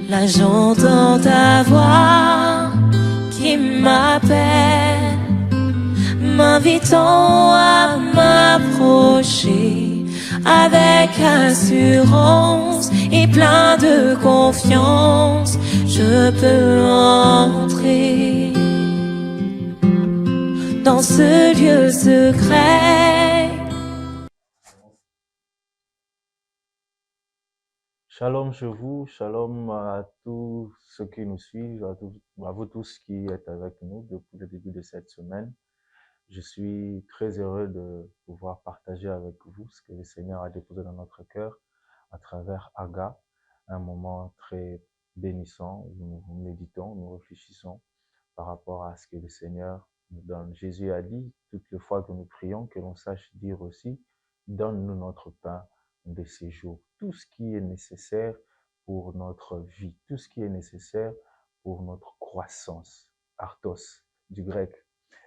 Là j'entends ta voix qui m'appelle, m'invitant à m'approcher avec assurance et plein de confiance. Je peux entrer dans ce lieu secret. Shalom chez vous, shalom à tous ceux qui nous suivent, à vous tous qui êtes avec nous depuis le début de cette semaine. Je suis très heureux de pouvoir partager avec vous ce que le Seigneur a déposé dans notre cœur à travers Aga, un moment très bénissant où nous méditons, nous réfléchissons par rapport à ce que le Seigneur nous donne. Jésus a dit, toutes les fois que nous prions, que l'on sache dire aussi, donne-nous notre pain de ces jours. Tout ce qui est nécessaire pour notre vie, tout ce qui est nécessaire pour notre croissance. Arthos, du grec.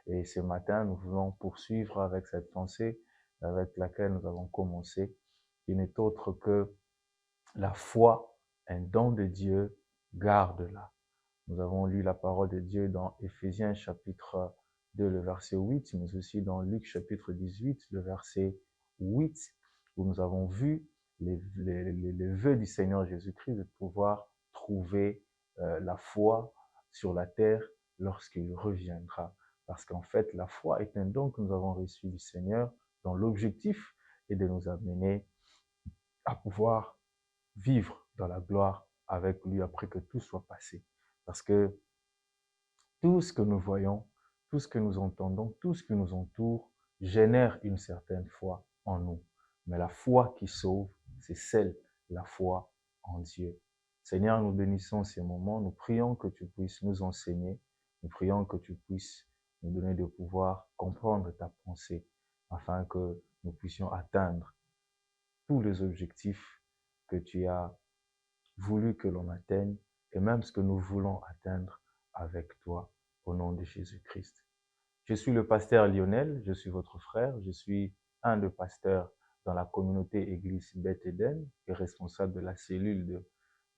Et ce matin, nous voulons poursuivre avec cette pensée avec laquelle nous avons commencé, qui n'est autre que la foi, un don de Dieu, garde-la. Nous avons lu la parole de Dieu dans Éphésiens chapitre 2, le verset 8, mais aussi dans Luc chapitre 18, le verset 8, où nous avons vu les vœux du Seigneur Jésus-Christ de pouvoir trouver la foi sur la terre lorsqu'il reviendra. Parce qu'en fait, la foi est un don que nous avons reçu du Seigneur, dont l'objectif est de nous amener à pouvoir vivre dans la gloire avec lui après que tout soit passé. Parce que tout ce que nous voyons, tout ce que nous entendons, tout ce qui nous entoure génère une certaine foi en nous. Mais la foi qui sauve, c'est celle, la foi en Dieu. Seigneur, nous bénissons ces moments, nous prions que tu puisses nous enseigner, nous prions que tu puisses nous donner de pouvoir comprendre ta pensée afin que nous puissions atteindre tous les objectifs que tu as voulu que l'on atteigne et même ce que nous voulons atteindre avec toi au nom de Jésus-Christ. Je suis le pasteur Lionel, je suis votre frère, je suis un des pasteurs dans la communauté Église Beth Eden et responsable de la cellule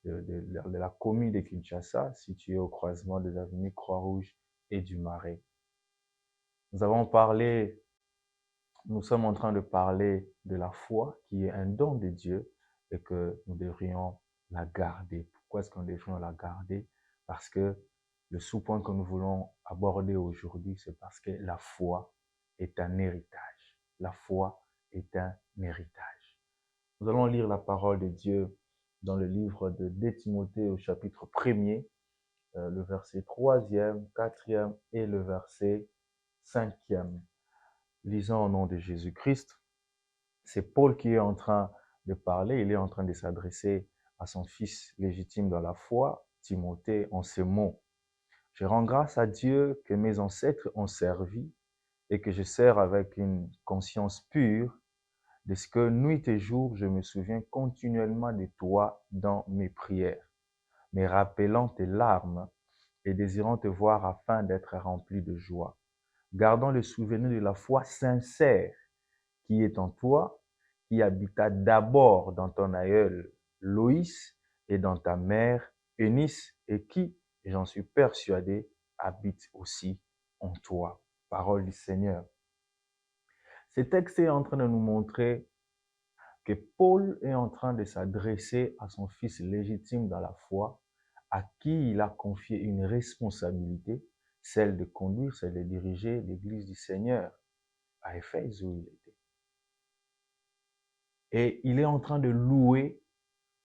de la commune de Kinshasa, située au croisement des avenues Croix-Rouge et du Marais. Nous sommes en train de parler de la foi qui est un don de Dieu et que nous devrions la garder. Pourquoi est-ce qu'on devrait la garder? Parce que le sous-point que nous voulons aborder aujourd'hui, c'est parce que la foi est un héritage. La foi est un héritage. Nous allons lire la parole de Dieu dans le livre de 2 Timothée au chapitre 1er, le verset 3e, 4e et le verset 5e. Lisons au nom de Jésus-Christ. C'est Paul qui est en train de parler, il est en train de s'adresser à son fils légitime dans la foi, Timothée, en ces mots. Je rends grâce à Dieu que mes ancêtres ont servi et que je sers avec une conscience pure, de ce que nuit et jour je me souviens continuellement de toi dans mes prières, me rappelant tes larmes et désirant te voir afin d'être rempli de joie, gardant le souvenir de la foi sincère qui est en toi, qui habita d'abord dans ton aïeul Loïs et dans ta mère Eunice, et qui, j'en suis persuadé, habite aussi en toi. Parole du Seigneur. Ce texte est en train de nous montrer que Paul est en train de s'adresser à son fils légitime dans la foi, à qui il a confié une responsabilité, celle de conduire, celle de diriger l'église du Seigneur à Éphèse où il était. Et il est en train de louer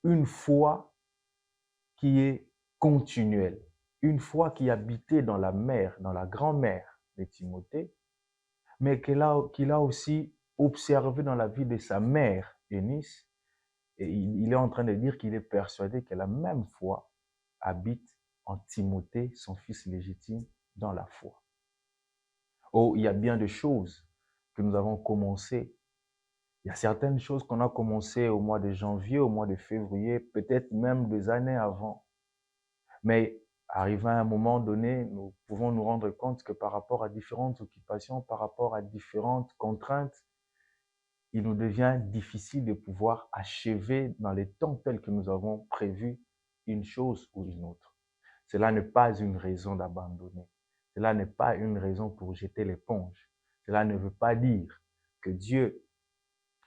une foi qui est continuelle, une foi qui habitait dans la mère, dans la grand-mère de Timothée, mais qu'il a aussi observé dans la vie de sa mère, Eunice, et il est en train de dire qu'il est persuadé que la même foi habite en Timothée, son fils légitime, dans la foi. Oh, il y a bien de choses que nous avons commencé. Il y a certaines choses qu'on a commencé au mois de janvier, au mois de février, peut-être même des années avant. Mais arrivé à un moment donné, nous pouvons nous rendre compte que par rapport à différentes occupations, par rapport à différentes contraintes, il nous devient difficile de pouvoir achever dans les temps tels que nous avons prévus une chose ou une autre. Cela n'est pas une raison d'abandonner. Cela n'est pas une raison pour jeter l'éponge. Cela ne veut pas dire que Dieu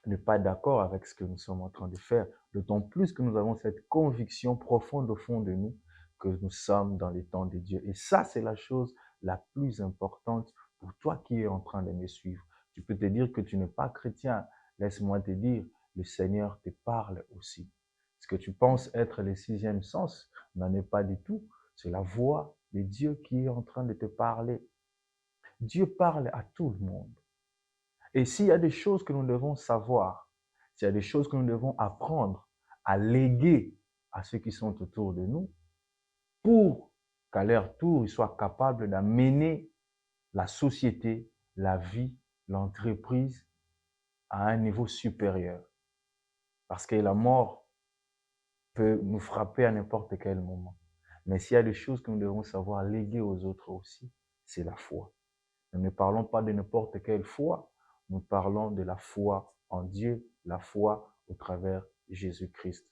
n'est pas d'accord avec ce que nous sommes en train de faire, d'autant plus que nous avons cette conviction profonde au fond de nous que nous sommes dans les temps de Dieu. Et ça, c'est la chose la plus importante pour toi qui es en train de me suivre. Tu peux te dire que tu n'es pas chrétien. Laisse-moi te dire, le Seigneur te parle aussi. Ce que tu penses être le sixième sens n'en est pas du tout. C'est la voix de Dieu qui est en train de te parler. Dieu parle à tout le monde. Et s'il y a des choses que nous devons savoir, s'il y a des choses que nous devons apprendre à léguer à ceux qui sont autour de nous, pour qu'à leur tour, ils soient capables d'amener la société, la vie, l'entreprise à un niveau supérieur. Parce que la mort peut nous frapper à n'importe quel moment. Mais s'il y a des choses que nous devons savoir léguer aux autres aussi, c'est la foi. Nous ne parlons pas de n'importe quelle foi, nous parlons de la foi en Dieu, la foi au travers de Jésus-Christ.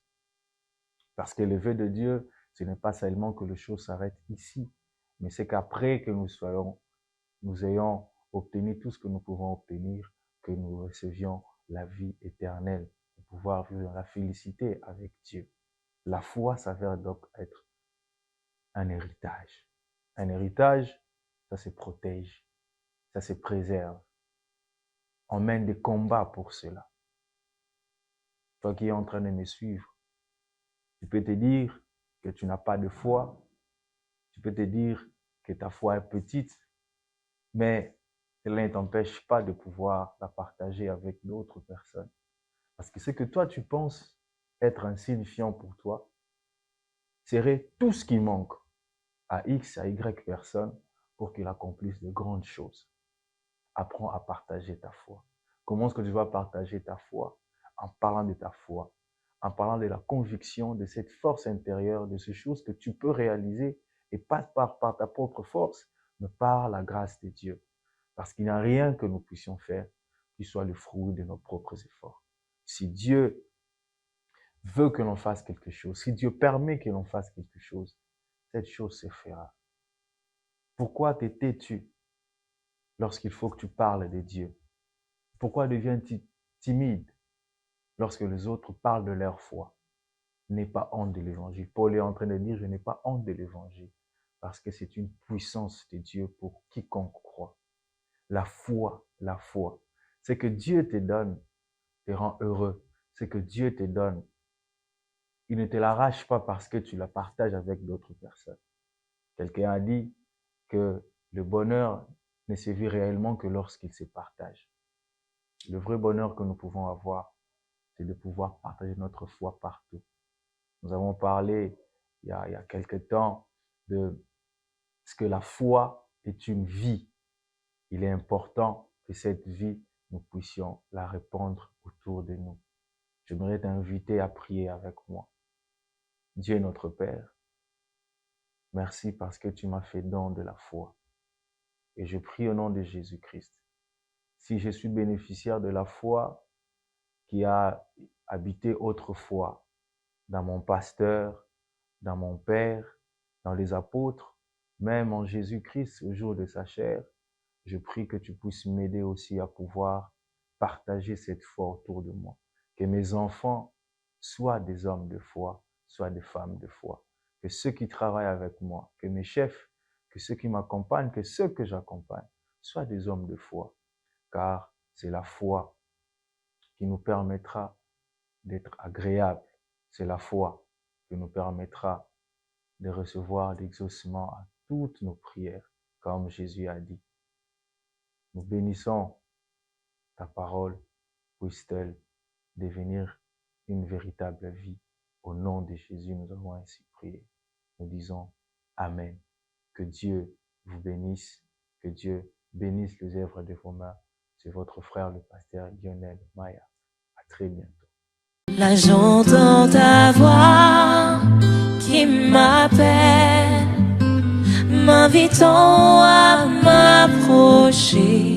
Parce que le vœu de Dieu, ce n'est pas seulement que les choses s'arrêtent ici, mais c'est qu'après que nous ayons obtenu tout ce que nous pouvons obtenir, que nous recevions la vie éternelle, pour pouvoir vivre dans la félicité avec Dieu. La foi s'avère donc être un héritage. Un héritage, ça se protège, ça se préserve. On mène des combats pour cela. Toi qui es en train de me suivre, tu peux te dire que tu n'as pas de foi, tu peux te dire que ta foi est petite, mais cela ne t'empêche pas de pouvoir la partager avec d'autres personnes. Parce que ce que toi tu penses être insignifiant pour toi, serait tout ce qui manque à X, à Y personnes pour qu'il accomplisse de grandes choses. Apprends à partager ta foi. Comment est-ce que tu vas partager ta foi? En parlant de ta foi, en parlant de la conviction, de cette force intérieure, de ces choses que tu peux réaliser, et pas par ta propre force, mais par la grâce de Dieu. Parce qu'il n'y a rien que nous puissions faire qui soit le fruit de nos propres efforts. Si Dieu veut que l'on fasse quelque chose, si Dieu permet que l'on fasse quelque chose, cette chose se fera. Pourquoi te tais-tu lorsqu'il faut que tu parles de Dieu? Pourquoi deviens-tu timide lorsque les autres parlent de leur foi? N'aie pas honte de l'évangile. Paul est en train de dire, je n'ai pas honte de l'évangile, parce que c'est une puissance de Dieu pour quiconque croit. La foi, ce que Dieu te donne te rend heureux. Ce que Dieu te donne, il ne te l'arrache pas parce que tu la partages avec d'autres personnes. Quelqu'un a dit que le bonheur ne se vit réellement que lorsqu'il se partage. Le vrai bonheur que nous pouvons avoir, c'est de pouvoir partager notre foi partout. Nous avons parlé il y a quelque temps de ce que la foi est une vie. Il est important que cette vie, nous puissions la répandre autour de nous. J'aimerais t'inviter à prier avec moi. Dieu notre Père, merci parce que tu m'as fait don de la foi. Et je prie au nom de Jésus-Christ. Si je suis bénéficiaire de la foi qui a habité autrefois dans mon pasteur, dans mon Père, dans les apôtres, même en Jésus-Christ au jour de sa chair, je prie que tu puisses m'aider aussi à pouvoir partager cette foi autour de moi. Que mes enfants soient des hommes de foi, soient des femmes de foi. Que ceux qui travaillent avec moi, que mes chefs, que ceux qui m'accompagnent, que ceux que j'accompagne, soient des hommes de foi. Car c'est la foi qui nous permettra d'être agréables. C'est la foi qui nous permettra de recevoir l'exaucement à toutes nos prières, comme Jésus a dit. Nous bénissons ta parole, puisse-t-elle devenir une véritable vie. Au nom de Jésus, nous avons ainsi prié. Nous disons Amen. Que Dieu vous bénisse, que Dieu bénisse les œuvres de vos mains. C'est votre frère, le pasteur Lionel Maya. À très bientôt. Là j'entends ta voix qui m'appelle, m'invitant à m'approcher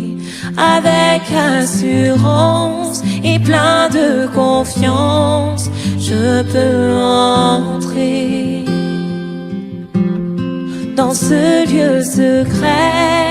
avec assurance et plein de confiance. je peux entrer dans ce lieu secret